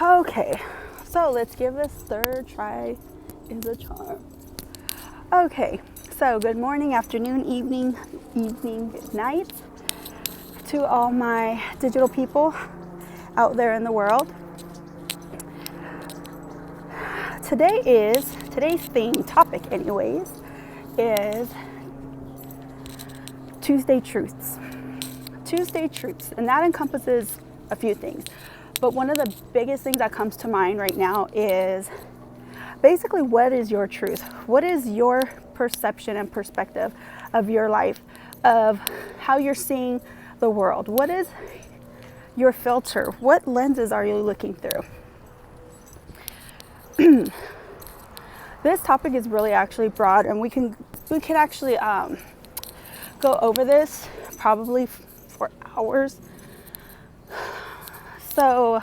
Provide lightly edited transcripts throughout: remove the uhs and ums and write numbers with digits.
Okay, so let's give this third try is a charm. Okay, so good morning, afternoon, evening, good night to all my digital people out there in the world. Today's topic anyways, is Tuesday truths. Tuesday truths, and that encompasses a few things. But one of the biggest things that comes to mind right now is basically, what is your truth? What is your perception and perspective of your life, of how you're seeing the world? What is your filter? What lenses are you looking through? This topic is really actually broad, and we can actually go over this probably for hours. So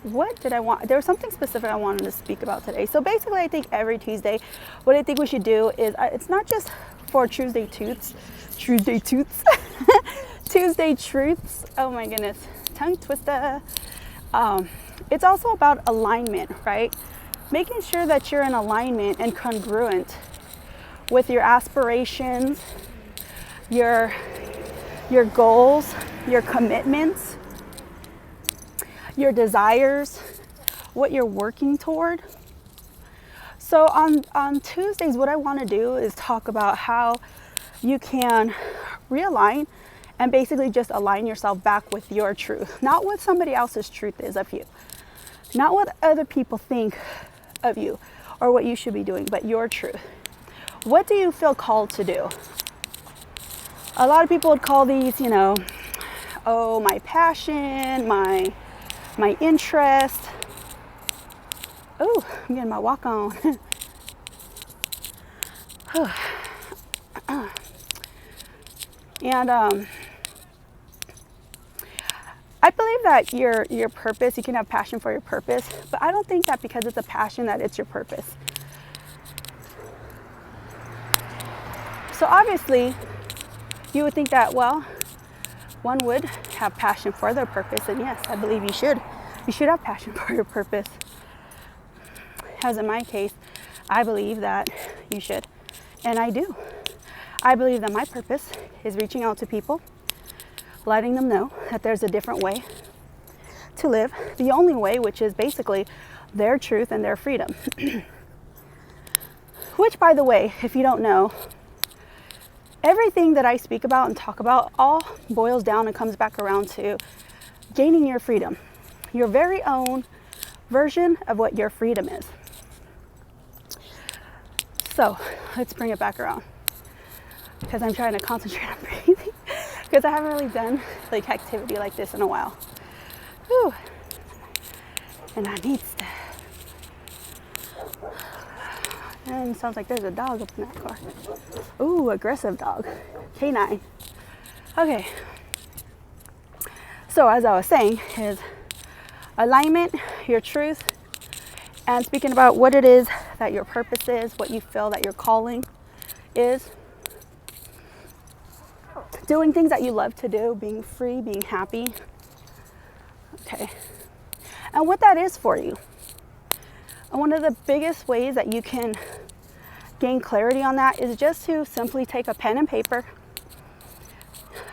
what did I want? There was something specific I wanted to speak about today. So basically, I think every Tuesday, what I think we should do is, it's not just for Tuesday truths, Tuesday truths. Oh my goodness, tongue twister. It's also about alignment, right? Making sure that you're in alignment and congruent with your aspirations, your goals, your commitments, your desires, what you're working toward. So on Tuesdays, what I want to do is talk about how you can realign and basically just align yourself back with your truth, not what somebody else's truth is of you, not what other people think of you or what you should be doing, but your truth. What do you feel called to do? A lot of people would call these, my passion, my interest. Oh, I'm getting my walk on. And I believe that your purpose, you can have passion for your purpose, but I don't think that because it's a passion that it's your purpose. So obviously, you would think that, well, one would have passion for their purpose, and yes, I believe you should. You should have passion for your purpose. As in my case, I believe that you should, and I do. I believe that my purpose is reaching out to people, letting them know that there's a different way to live, the only way, which is basically their truth and their freedom. Which, by the way, if you don't know, everything that I speak about and talk about all boils down and comes back around to gaining your freedom, your very own version of what your freedom is. So let's bring it back around, because I'm trying to concentrate on breathing, because I haven't really done activity like this in a while. Whew. And I need to. And it sounds like there's a dog up in that car. Ooh, aggressive dog. K9. Okay. So as I was saying, is alignment, your truth, and speaking about what it is that your purpose is, what you feel that your calling is. Doing things that you love to do, being free, being happy. Okay. And what that is for you. And one of the biggest ways that you can gain clarity on that is just to simply take a pen and paper.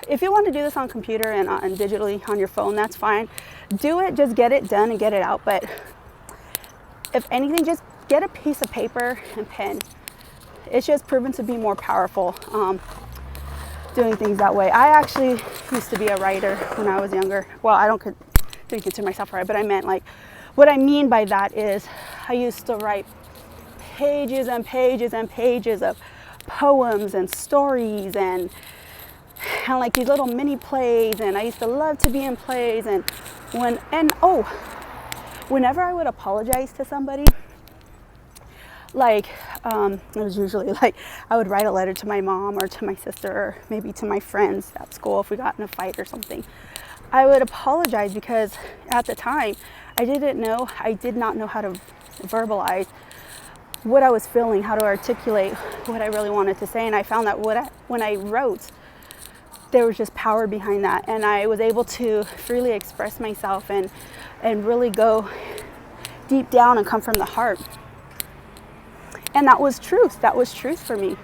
If you want to do this on computer and digitally on your phone, that's fine. Do it, just get it done and get it out. But if anything, just get a piece of paper and pen. It's just proven to be more powerful doing things that way. I actually used to be a writer when I was younger. Well, I didn't consider myself a writer, but I meant what I mean by that is I used to write pages and pages and pages of poems and stories and these little mini plays, and I used to love to be in plays. And whenever I would apologize to somebody, it was usually I would write a letter to my mom or to my sister or maybe to my friends at school if we got in a fight or something. I would apologize because at the time I did not know how to verbalize what I was feeling, how to articulate what I really wanted to say. And I found that when I wrote, there was just power behind that, and I was able to freely express myself and and really go deep down and come from the heart. And that was truth. That was truth for me.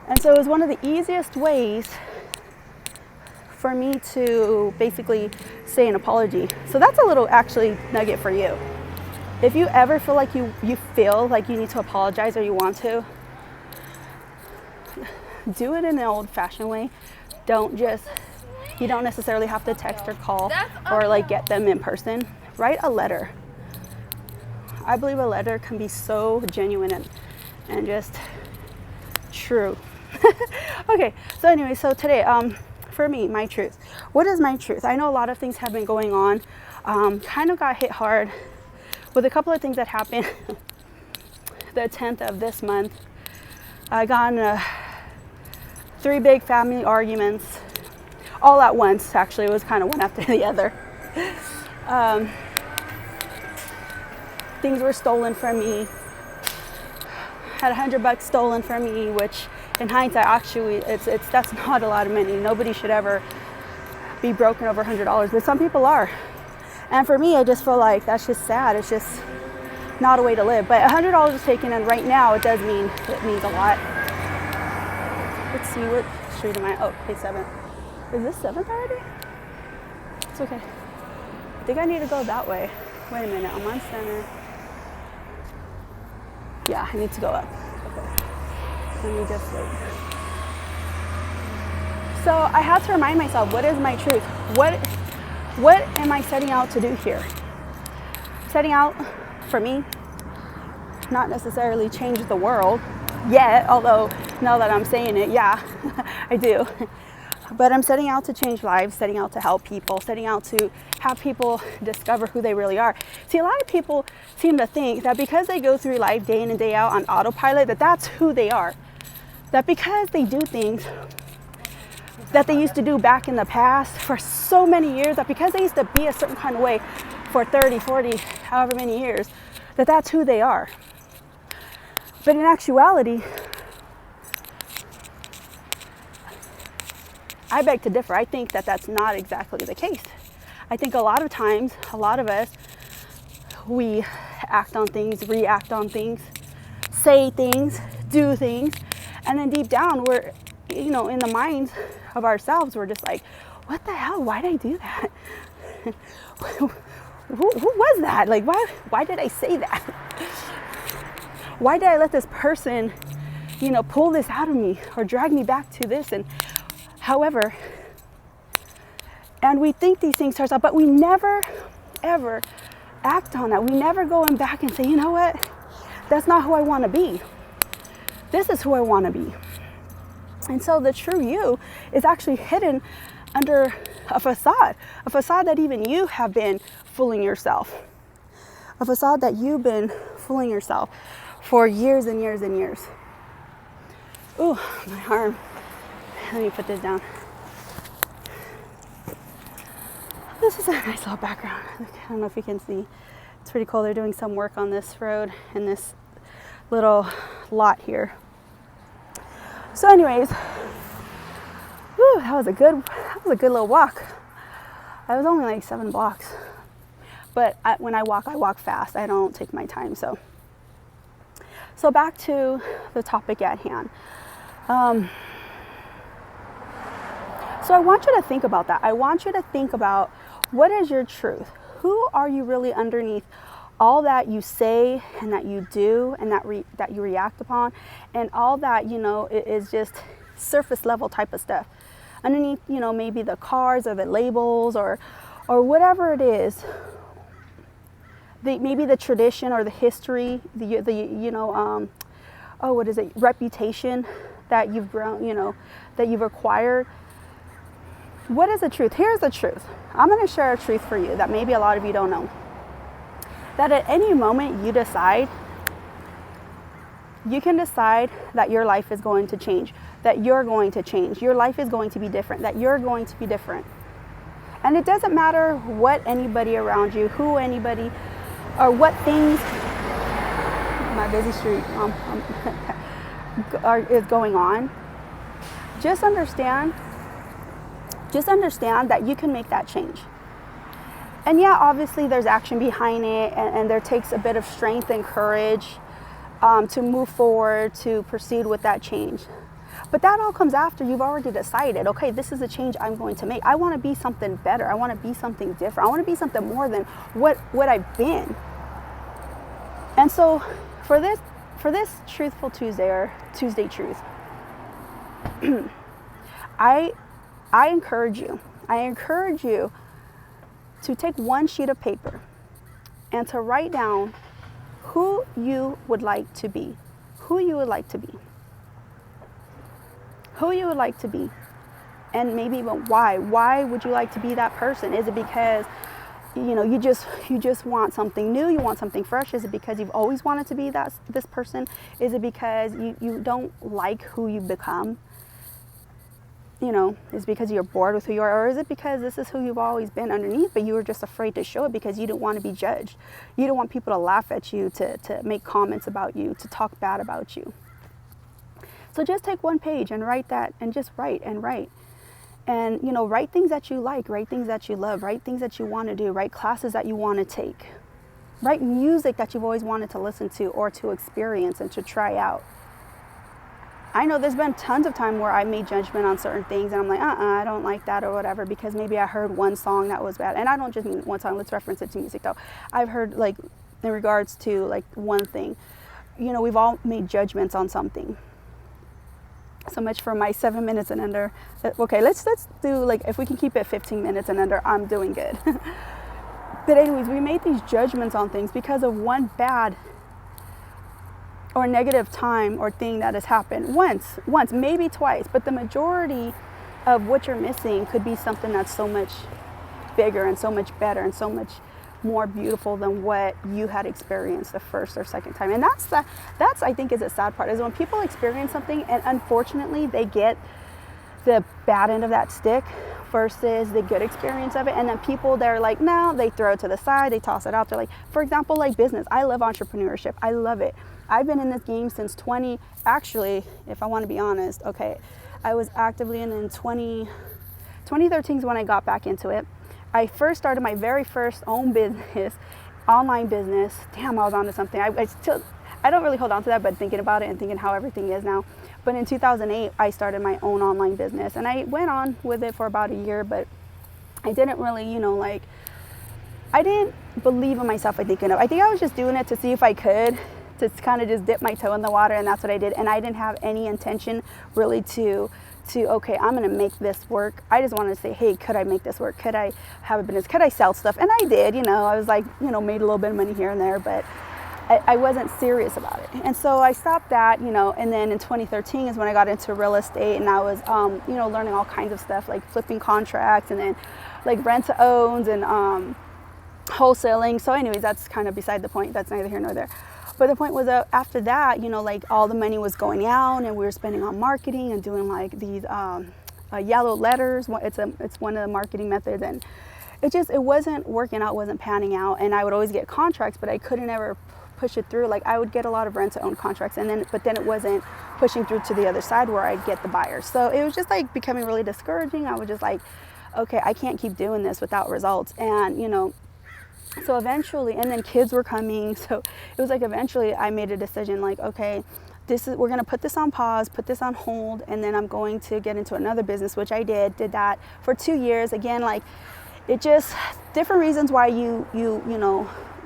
And so it was one of the easiest ways for me to basically say an apology. So that's a little actually nugget for you. If you ever feel like you feel like you need to apologize or you want to, do it in an old-fashioned way. You don't necessarily have to text or call or like get them in person. Write a letter. I believe a letter can be so genuine and just true. Okay, so anyway, so today, for me, my truth. What is my truth? I know a lot of things have been going on. Kind of got hit hard with a couple of things that happened. The 10th of this month, I got in 3 big family arguments all at once. Actually, it was kind of one after the other. Things were stolen from me. Had $100 stolen from me, which in hindsight, actually, that's not a lot of money. Nobody should ever be broken over $100, but some people are. And for me, I just feel like that's just sad. It's just not a way to live. But $100 is taken, and right now it means a lot. Let's see, what street am I? Oh, page 7. Is this 7th already? It's okay. I think I need to go that way. Wait a minute, I'm on center. Yeah, I need to go up. Okay. Let me just wait. So I had to remind myself, what is my truth? What am I setting out to do here? Setting out for me, not necessarily change the world yet, although now that I'm saying it, yeah, I do. But I'm setting out to change lives, setting out to help people, setting out to have people discover who they really are. See, a lot of people seem to think that because they go through life day in and day out on autopilot, that that's who they are. That because they do things that they used to do back in the past for so many years, that because they used to be a certain kind of way for 30, 40, however many years, that that's who they are. But in actuality, I beg to differ. I think that that's not exactly the case. I think a lot of times, a lot of us, we act on things, react on things, say things, do things, and then deep down, we're, in the minds of ourselves, we're just like, what the hell? Why did I do that? Who was that? Like, why did I say that? Why did I let this person, pull this out of me or drag me back to this? And however, and we think these things to ourselves, but we never, ever act on that. We never go in back and say, you know what? That's not who I want to be. This is who I want to be. And so the true you is actually hidden under a facade that even you have been fooling yourself, a facade that you've been fooling yourself for years and years and years. Ooh, my arm. Let me put this down. This is a nice little background. I don't know if you can see. It's pretty cool. They're doing some work on this road in this little lot here. So anyways, whew, that was a good little walk. I was only like 7 blocks. But when I walk fast. I don't take my time. So back to the topic at hand. So I want you to think about that. I want you to think about, what is your truth? Who are you really underneath all that you say and that you do and that you react upon, and all that, is just surface level type of stuff. Underneath, maybe the cars or the labels or whatever it is, maybe the tradition or the history, reputation that you've grown, that you've acquired. What is the truth? Here's the truth. I'm going to share a truth for you that maybe a lot of you don't know. That at any moment you can decide that your life is going to change, that you're going to change, your life is going to be different, that you're going to be different. And it doesn't matter what anybody around you, who anybody, or what things, my busy street, is going on. Just understand that you can make that change. And yeah, obviously there's action behind it, and there takes a bit of strength and courage to move forward, to proceed with that change. But that all comes after you've already decided, okay, this is a change I'm going to make. I want to be something better. I want to be something different. I want to be something more than what I've been. And so for this Truthful Tuesday, or Tuesday Truth, I encourage you to take one sheet of paper and to write down who you would like to be. Who you would like to be. Who you would like to be. And maybe even why. Why would you like to be that person? Is it because, you just want something new, you want something fresh? Is it because you've always wanted to be this person? Is it because you don't like who you've become? Is it because you're bored with who you are? Or is it because this is who you've always been underneath, but you were just afraid to show it because you didn't want to be judged? You don't want people to laugh at you, to make comments about you, to talk bad about you. So just take one page and write that, and just write and write. And, write things that you like, write things that you love, write things that you want to do, write classes that you want to take. Write music that you've always wanted to listen to or to experience and to try out. I know there's been tons of time where I made judgment on certain things and I'm like, I don't like that or whatever, because maybe I heard one song that was bad. And I don't just mean one song, let's reference it to music though. I've heard, like, in regards to like one thing, we've all made judgments on something. So much for my 7 minutes and under. Okay, let's do, like, if we can keep it 15 minutes and under, I'm doing good. But anyways, we made these judgments on things because of one bad or negative time or thing that has happened once, maybe twice. But the majority of what you're missing could be something that's so much bigger and so much better and so much more beautiful than what you had experienced the first or second time. And that's I think is a sad part, is when people experience something and unfortunately they get the bad end of that stick versus the good experience of it. And then people, they're like, no, they throw it to the side, they toss it out. They're like, for example, like business. I love entrepreneurship. I love it. I've been in this game since actually, if I want to be honest, okay, I was actively in 2013 is when I got back into it. I first started my very first own business, online business. Damn, I was onto something. I don't really hold on to that, but thinking about it and thinking how everything is now. But in 2008, I started my own online business, and I went on with it for about a year, but I didn't really, I didn't believe in myself, I think I was just doing it to see if I could, to kind of just dip my toe in the water, and that's what I did. And I didn't have any intention really to okay, I'm gonna make this work. I just wanted to say, hey, could I make this work? Could I have a business? Could I sell stuff? And I did, I was like, made a little bit of money here and there, but I wasn't serious about it. And so I stopped that, and then in 2013 is when I got into real estate, and I was, learning all kinds of stuff like flipping contracts and then like rent to owns and wholesaling. So anyways, that's kind of beside the point. That's neither here nor there. But the point was that after that, like all the money was going out and we were spending on marketing and doing like these yellow letters. It's one of the marketing methods, and it wasn't working out, wasn't panning out. And I would always get contracts, but I couldn't ever push it through. Like I would get a lot of rent to own contracts, but then it wasn't pushing through to the other side where I'd get the buyers. So it was just like becoming really discouraging. I was just like, okay, I can't keep doing this without results. And so eventually, and then kids were coming, so it was like eventually I made a decision like, okay, we're gonna put this on pause, put this on hold, and then I'm going to get into another business, which I did that for 2 years. Again, like it just, different reasons why you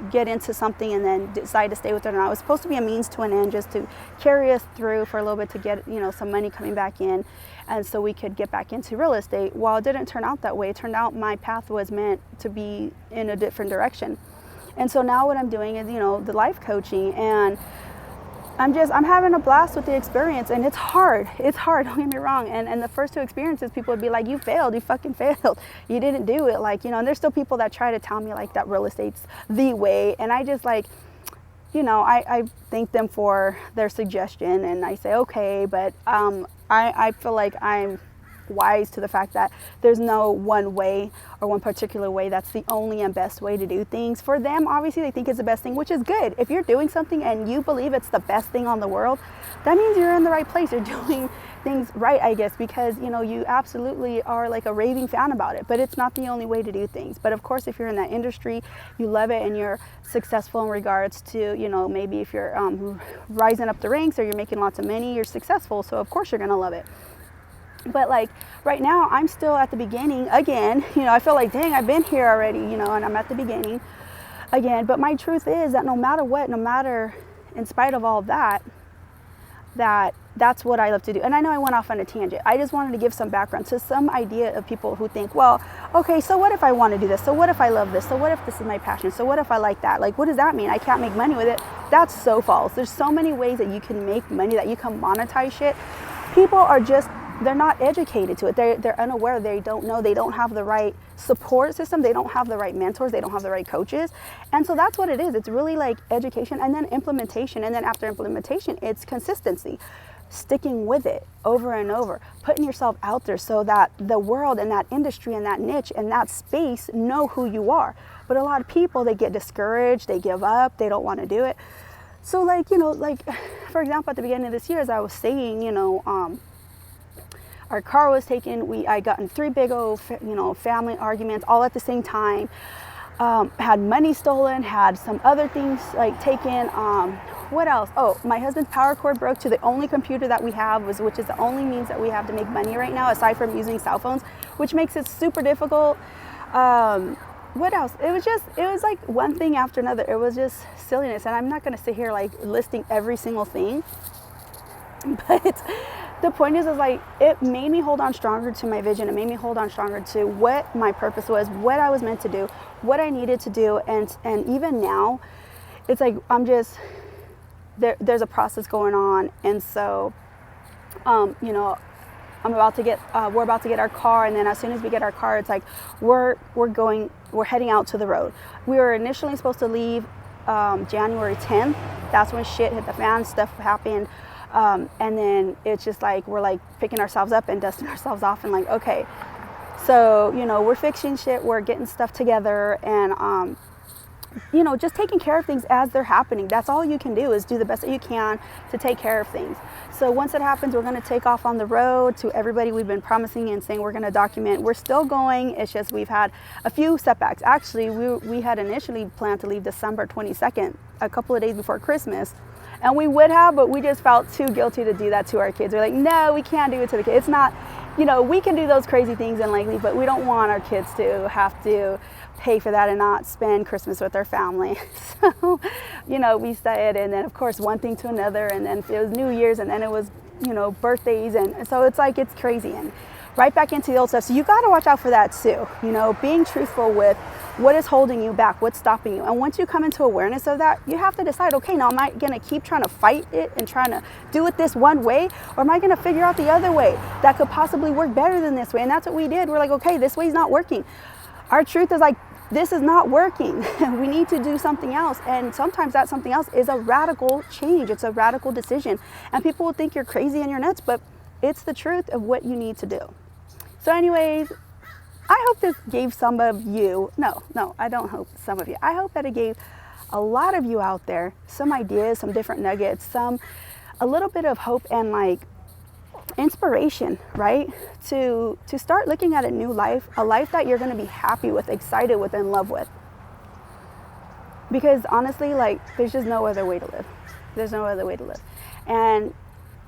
get into something and then decide to stay with it or not. It was supposed to be a means to an end, just to carry us through for a little bit to get some money coming back in, and so we could get back into real estate. Well, it didn't turn out that way. It turned out my path was meant to be in a different direction. And so now what I'm doing is the life coaching, and I'm having a blast with the experience. And it's hard, don't get me wrong. And the first 2 experiences, people would be like, you failed, you fucking failed, you didn't do it. Like, and there's still people that try to tell me like that real estate's the way. And I just like, I thank them for their suggestion, and I say, okay, but I feel like I'm wise to the fact that there's no one way or one particular way that's the only and best way to do things. For them, obviously, they think it's the best thing, which is good. If you're doing something and you believe it's the best thing on the world, that means you're in the right place. You're doing things right, I guess, because, you know, you absolutely are like a raving fan about it, but it's not the only way to do things. But of course, if you're in that industry, you love it and you're successful in regards to, you know, maybe if you're rising up the ranks or you're making lots of money, you're successful. So of course you're going to love it. But like right now, I'm still at the beginning again. You know, I feel like, dang, I've been here already, you know, and I'm at the beginning again. But my truth is that no matter what, no matter, in spite of all of that, that's what I love to do. And I know I went off on a tangent. I just wanted to give some background to some idea of people who think, well, okay, so what if I want to do this? So what if I love this? So what if this is my passion? So what if I like that? Like, what does that mean? I can't make money with it. That's so false. There's so many ways that you can make money, that you can monetize shit. People are just, they're not educated to it. They're unaware. They don't know. They don't have the right support system. They don't have the right mentors. They don't have the right coaches. And so that's what it is. It's really like education and then implementation. And then after implementation, it's consistency. Sticking with it over and over, putting yourself out there so that the world and that industry and that niche and that space know who you are. But a lot of people, they get discouraged, they give up, they don't want to do it. So like, you know, like for example, at the beginning of this year, as I was saying, you know, our car was taken. I got in 3 big old, you know, family arguments all at the same time. Had money stolen, had some other things like taken. What else? Oh, my husband's power cord broke to the only computer that we have, which is the only means that we have to make money right now, aside from using cell phones, which makes it super difficult. What else? It was like one thing after another. It was just silliness. And I'm not going to sit here like listing every single thing, but the point is like, it made me hold on stronger to my vision. It made me hold on stronger to what my purpose was, what I was meant to do, what I needed to do. And even now, it's like, I'm just, there's a process going on. And so, you know, we're about to get our car. And then as soon as we get our car, it's like, we're heading out to the road. We were initially supposed to leave January 10th. That's when shit hit the fan, stuff happened. And then it's just like, we're like picking ourselves up and dusting ourselves off and like, okay, so, you know, we're fixing shit, we're getting stuff together and, you know, just taking care of things as they're happening. That's all you can do, is do the best that you can to take care of things. So once it happens, we're going to take off on the road to everybody we've been promising and saying we're going to document. We're still going. It's just we've had a few setbacks. Actually, we had initially planned to leave December 22nd, a couple of days before Christmas. And we would have, but we just felt too guilty to do that to our kids. We're like, no, we can't do it to the kids. It's not, you know, we can do those crazy things and likely, but we don't want our kids to have to pay for that and not spend Christmas with their family. So, you know, we said, and then of course one thing to another, and then it was New Year's, and then it was, you know, birthdays, and so it's like, it's crazy, and right back into the old stuff. So you got to watch out for that too, you know, being truthful with what is holding you back, what's stopping you. And once you come into awareness of that, you have to decide, okay, now am I going to keep trying to fight it and trying to do it this one way, or am I going to figure out the other way that could possibly work better than this way? And that's what we did. We're like, okay, this way's not working. Our truth is like, this is not working. We need to do something else. And sometimes that something else is a radical change. It's a radical decision. And people will think you're crazy and you're nuts, but it's the truth of what you need to do. So anyways, I hope this gave some of you, no, I don't hope some of you. I hope that it gave a lot of you out there some ideas, some different nuggets, a little bit of hope and like inspiration, right? To start looking at a new life, a life that you're going to be happy with, excited with, and love with. Because honestly, like, there's just no other way to live. There's no other way to live. And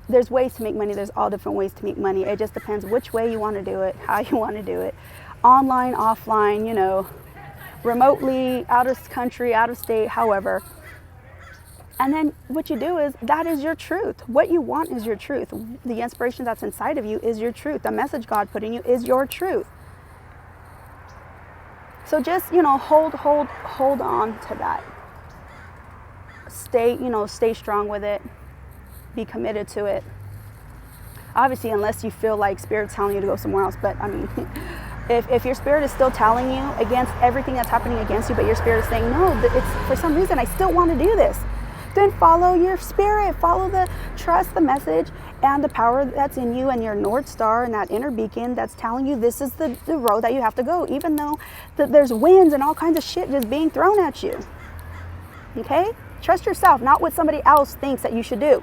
there's ways to make money. There's all different ways to make money. It just depends which way you want to do it, how you want to do it. Online, offline, you know, remotely, out of country, out of state, however. And then what you do is, that is your truth. What you want is your truth. The inspiration that's inside of you is your truth. The message God put in you is your truth. So just, you know, hold on to that. Stay strong with it. Be committed to it. Obviously, unless you feel like Spirit's telling you to go somewhere else. But I mean, if your spirit is still telling you against everything that's happening against you, but your spirit is saying, no, it's for some reason I still want to do this, then follow your spirit. Trust the message and the power that's in you and your North Star and that inner beacon that's telling you this is the road that you have to go, even though there's winds and all kinds of shit just being thrown at you. Okay? Trust yourself, not what somebody else thinks that you should do.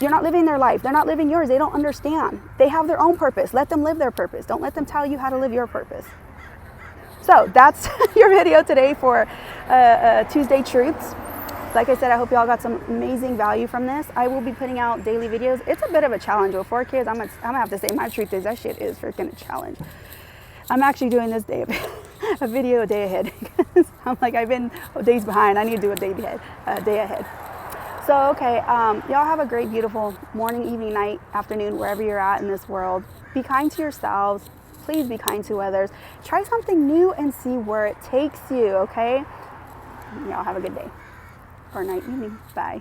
You're not living their life. They're not living yours. They don't understand. They have their own purpose. Let them live their purpose. Don't let them tell you how to live your purpose. So that's your video today for Tuesday Truths. Like I said, I hope y'all got some amazing value from this. I will be putting out daily videos. It's a bit of a challenge with 4 kids. I'm gonna have to say my truth is that shit is freaking a challenge. I'm actually doing this day a video a day ahead. I'm like, I've been days behind. I need to do a day ahead. So, okay, y'all have a great, beautiful morning, evening, night, afternoon, wherever you're at in this world. Be kind to yourselves. Please be kind to others. Try something new and see where it takes you, okay? Y'all have a good day or night, evening. Bye.